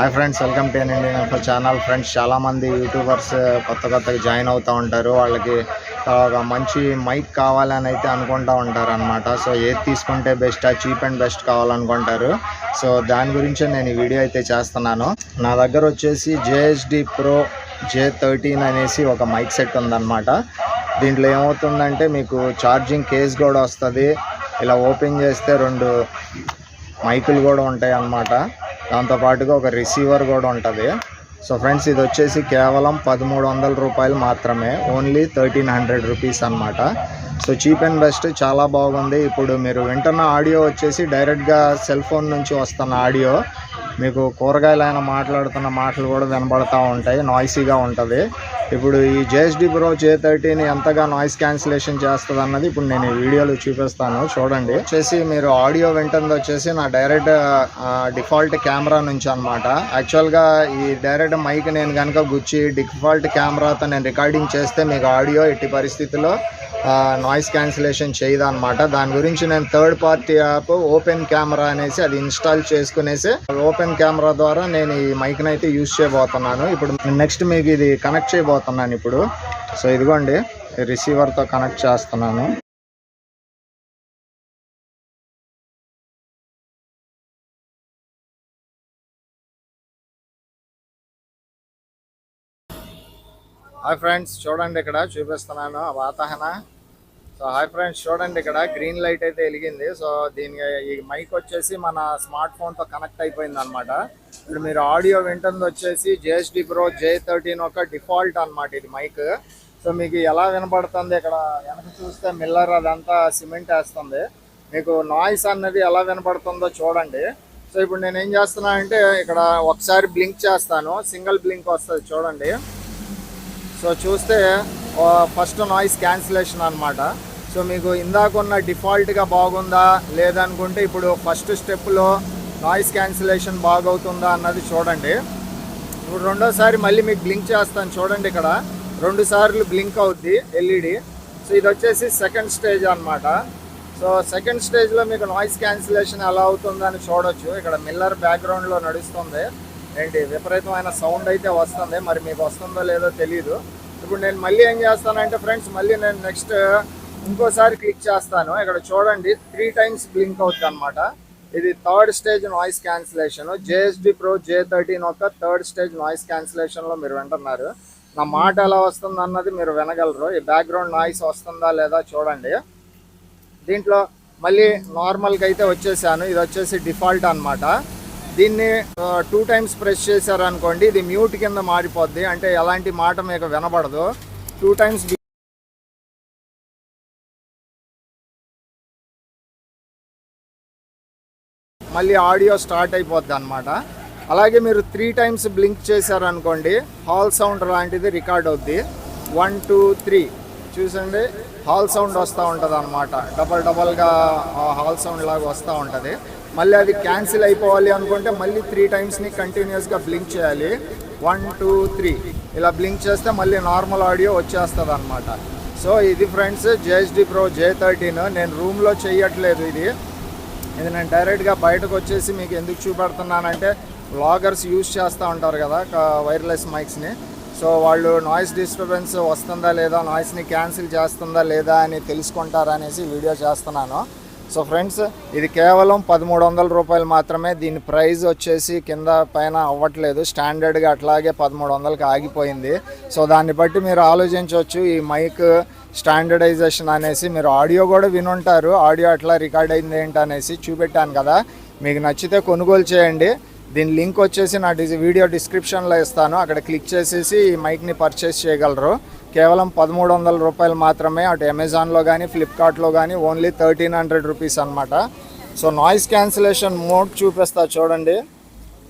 Hi friends, welcome to Indian info channel. Friends, చాలామంది YouTubers కొత్తగా join అవుతూ ఉంటారు. వాళ్ళకి ఒక మంచి మైక్ కావాలని అయితే అనుకుంటూ ఉంటారు అనమాట. సో ఏది తీసుకుంటే బెస్ట్, చీప్ అండ్ బెస్ట్ కావాలనుకుంటారు. సో దాని గురించి నేను ఈ వీడియో అయితే చేస్తున్నాను. నా దగ్గర వచ్చేసి JSD Pro J13 అనేసి ఒక మైక్ సెట్ ఉందన్నమాట. దీంట్లో ఏమవుతుందంటే మీకు ఛార్జింగ్ కేస్ కూడా వస్తుంది. ఇలా ఓపెన్ చేస్తే 2 మైకులు కూడా ఉంటాయి అన్నమాట. దాంతోపాటుగా ఒక రిసీవర్ కూడా ఉంటుంది. సో ఫ్రెండ్స్, ఇది వచ్చేసి కేవలం 1300 రూపాయలు మాత్రమే, ఓన్లీ 1300 రూపీస్ అనమాట. సో చీప్ అండ్ బెస్ట్, చాలా బాగుంది. ఇప్పుడు మీరు వింటున్న ఆడియో వచ్చేసి డైరెక్ట్గా సెల్ ఫోన్ నుంచి వస్తున్న ఆడియో. మీకు కూరగాయలైన మాట్లాడుతున్న మాటలు కూడా వినబడతా ఉంటాయి, నాయిసీగా ఉంటుంది. ఇప్పుడు ఈ JSD Pro J13 ఎంతగా నాయిస్ క్యాన్సిలేషన్ చేస్తుంది అన్నది ఇప్పుడు నేను ఈ వీడియోలో చూపిస్తాను, చూడండి. వచ్చేసి మీరు ఆడియో వింటుంది వచ్చేసి నా డైరెక్ట్ డిఫాల్ట్ కెమెరా నుంచి అనమాట. యాక్చువల్గా ఈ డైరెక్ట్ మైక్ నేను కనుక గుచ్చి డిఫాల్ట్ కెమెరాతో నేను రికార్డింగ్ చేస్తే మీకు ఆడియో ఎట్టి పరిస్థితుల్లో నాయిస్ క్యాన్సిలేషన్ చేయదు అనమాట. దాని గురించి నేను third party app open camera అనేసి అది ఇన్స్టాల్ చేసుకునేసి ఓపెన్ కెమెరా ద్వారా నేను ఈ మైక్ని అయితే యూజ్ చేయబోతున్నాను. ఇప్పుడు నెక్స్ట్ మీకు ఇది కనెక్ట్ చేయబోతున్నాను ఇప్పుడు. సో ఇదిగోండి, రిసీవర్తో కనెక్ట్ చేస్తున్నాను. హాయ్ ఫ్రెండ్స్, చూడండి ఇక్కడ చూపిస్తున్నాను వాతాహన. సో హాయ్ ఫ్రెండ్స్, చూడండి ఇక్కడ గ్రీన్ లైట్ అయితే వెలిగింది. సో దీనికి ఈ మైక్ వచ్చేసి మన స్మార్ట్ ఫోన్తో కనెక్ట్ అయిపోయింది అనమాట. ఇప్పుడు మీరు ఆడియో వింటుంది వచ్చేసి JSD Pro J13 ఒక డిఫాల్ట్ అనమాట ఇది మైక్. సో మీకు ఎలా వినపడుతుంది, ఇక్కడ వెనక చూస్తే మిల్లర్ అదంతా సిమెంట్ వేస్తుంది. మీకు నాయిస్ అన్నది ఎలా వినపడుతుందో చూడండి. సో ఇప్పుడు నేను ఏం చేస్తున్నా అంటే ఇక్కడ ఒకసారి బ్లింక్ చేస్తాను, సింగిల్ బ్లింక్ వస్తుంది చూడండి. సో చూస్తే ఫస్ట్ నాయిస్ క్యాన్సిలేషన్ అనమాట. సో మీకు ఇందాకున్న డిఫాల్ట్గా బాగుందా లేదనుకుంటే ఇప్పుడు ఫస్ట్ స్టెప్లో నాయిస్ క్యాన్సిలేషన్ బాగవుతుందా అన్నది చూడండి. ఇప్పుడు రెండోసారి మళ్ళీ మీకు బ్లింక్ చేస్తాను చూడండి, ఇక్కడ 2 సార్లు బ్లింక్ అవుద్ది LED. సో ఇది వచ్చేసి సెకండ్ స్టేజ్ అనమాట. సో సెకండ్ స్టేజ్లో మీకు నాయిస్ క్యాన్సిలేషన్ ఎలా అవుతుందని చూడొచ్చు. ఇక్కడ మిల్లర్ బ్యాక్గ్రౌండ్లో నడుస్తుంది, ఏంటి విపరీతమైన సౌండ్ అయితే వస్తుంది. మరి మీకు వస్తుందో లేదో తెలీదు. ఇప్పుడు నేను మళ్ళీ ఏం చేస్తానంటే ఫ్రెండ్స్, మళ్ళీ నేను నెక్స్ట్ ఇంకోసారి క్లిక్ చేస్తాను. ఇక్కడ చూడండి 3 టైమ్స్ బ్లింక్ అవుతుంది అనమాట. ఇది third stage noise cancellation. JSD Pro J13 ఒక థర్డ్ స్టేజ్ నాయిస్ క్యాన్సిలేషన్లో మీరు వింటున్నారు. నా మాట ఎలా వస్తుంది అన్నది మీరు వినగలరు. ఈ బ్యాక్గ్రౌండ్ నాయిస్ వస్తుందా లేదా చూడండి. దీంట్లో మళ్ళీ నార్మల్గా అయితే వచ్చేసాను. ఇది వచ్చేసి డిఫాల్ట్ అనమాట. దీన్ని 2 టైమ్స్ ప్రెస్ చేశారనుకోండి, ఇది మ్యూట్ కింద మారిపోద్ది, అంటే ఎలాంటి మాట మీకు వినబడదు. 2 టైమ్స్ మళ్ళీ ఆడియో స్టార్ట్ అయిపోద్ది అనమాట. అలాగే మీరు 3 టైమ్స్ బ్లింక్ చేశారనుకోండి, హాల్ సౌండ్ లాంటిది రికార్డ్ అవుద్ది. 1 2 3 చూసండి, హాల్ సౌండ్ వస్తూ ఉంటుంది అనమాట. డబల్గా హాల్ సౌండ్ లాగా వస్తూ ఉంటుంది. మళ్ళీ అది క్యాన్సిల్ అయిపోవాలి అనుకుంటే మళ్ళీ 3 టైమ్స్ని కంటిన్యూస్గా బ్లింక్ చేయాలి. 1 2 3 ఇలా బ్లింక్ చేస్తే మళ్ళీ నార్మల్ ఆడియో వచ్చేస్తుంది అనమాట. సో ఇది ఫ్రెండ్స్ JSD Pro J13. నేను రూమ్లో చేయట్లేదు, ఇది నేను డైరెక్ట్గా బయటకు వచ్చేసి మీకు ఎందుకు చూపెడుతున్నానంటే వ్లాగర్స్ యూజ్ చేస్తూ ఉంటారు కదా వైర్లెస్ మైక్స్ని. సో వాళ్ళు నాయిస్ డిస్టర్బెన్స్ వస్తుందా లేదా, నాయిస్ని క్యాన్సిల్ చేస్తుందా లేదా అని తెలుసుకుంటారనేసి వీడియో చేస్తున్నాను. సో ఫ్రెండ్స్, ఇది కేవలం 1300 రూపాయలు మాత్రమే. దీని ప్రైస్ వచ్చేసి కింద పైన అవ్వట్లేదు, స్టాండర్డ్గా అట్లాగే 1300కి ఆగిపోయింది. సో దాన్ని బట్టి మీరు ఆలోచించవచ్చు ఈ మైక్ స్టాండర్డైజేషన్ అనేసి. మీరు ఆడియో కూడా వినుంటారు, ఆడియో అట్లా రికార్డ్ అయింది ఏంటి అనేసి చూపెట్టాను కదా. మీకు నచ్చితే కొనుగోలు చేయండి. దీని లింక్ వచ్చేసి నా వీడియో డిస్క్రిప్షన్లో ఇస్తాను, అక్కడ క్లిక్ చేసేసి ఈ మైక్ని పర్చేస్ చేయగలరు. కేవలం 1300 రూపాయలు మాత్రమే. అటు అమెజాన్లో కానీ ఫ్లిప్కార్ట్లో కానీ ఓన్లీ 1300 రూపీస్ అనమాట. సో నాయిస్ క్యాన్సిలేషన్ మోడ్ చూపిస్తా చూడండి.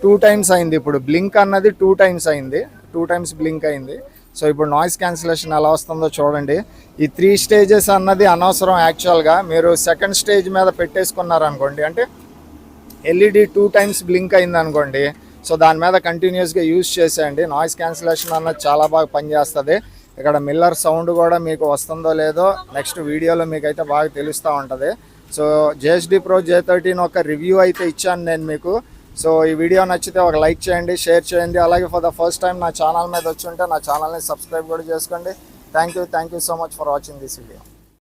2 టైమ్స్ అయింది, ఇప్పుడు బ్లింక్ అన్నది 2 టైమ్స్ అయింది, 2 టైమ్స్ బ్లింక్ అయింది. సో ఇప్పుడు నాయిస్ క్యాన్సిలేషన్ ఎలా వస్తుందో చూడండి. ఈ 3 స్టేజెస్ అన్నది అనవసరం. యాక్చువల్గా మీరు సెకండ్ స్టేజ్ మీద పెట్టేసుకున్నారనుకోండి, అంటే LED 2 టైమ్స్ బ్లింక్ అయింది అనుకోండి, సో దాని మీద కంటిన్యూస్గా యూజ్ చేసేయండి. నాయిస్ క్యాన్సిలేషన్ అన్నది చాలా బాగా పనిచేస్తుంది. ఇక్కడ మిల్లర్ సౌండ్ కూడా మీకు వస్తుందో లేదో నెక్స్ట్ వీడియోలో మీకైతే బాగా తెలుస్తూ ఉంటుంది. సో JSD Pro J13 ఒక రివ్యూ అయితే ఇచ్చాను నేను మీకు. సో ఈ వీడియో నచ్చితే ఒక లైక్ చేయండి, షేర్ చేయండి. అలాగే ఫర్ ద ఫస్ట్ టైం నా ఛానల్ మీద వచ్చి ఉంటే నా ఛానల్ని సబ్స్క్రైబ్ కూడా చేసుకోండి. Thank you so much for watching this video.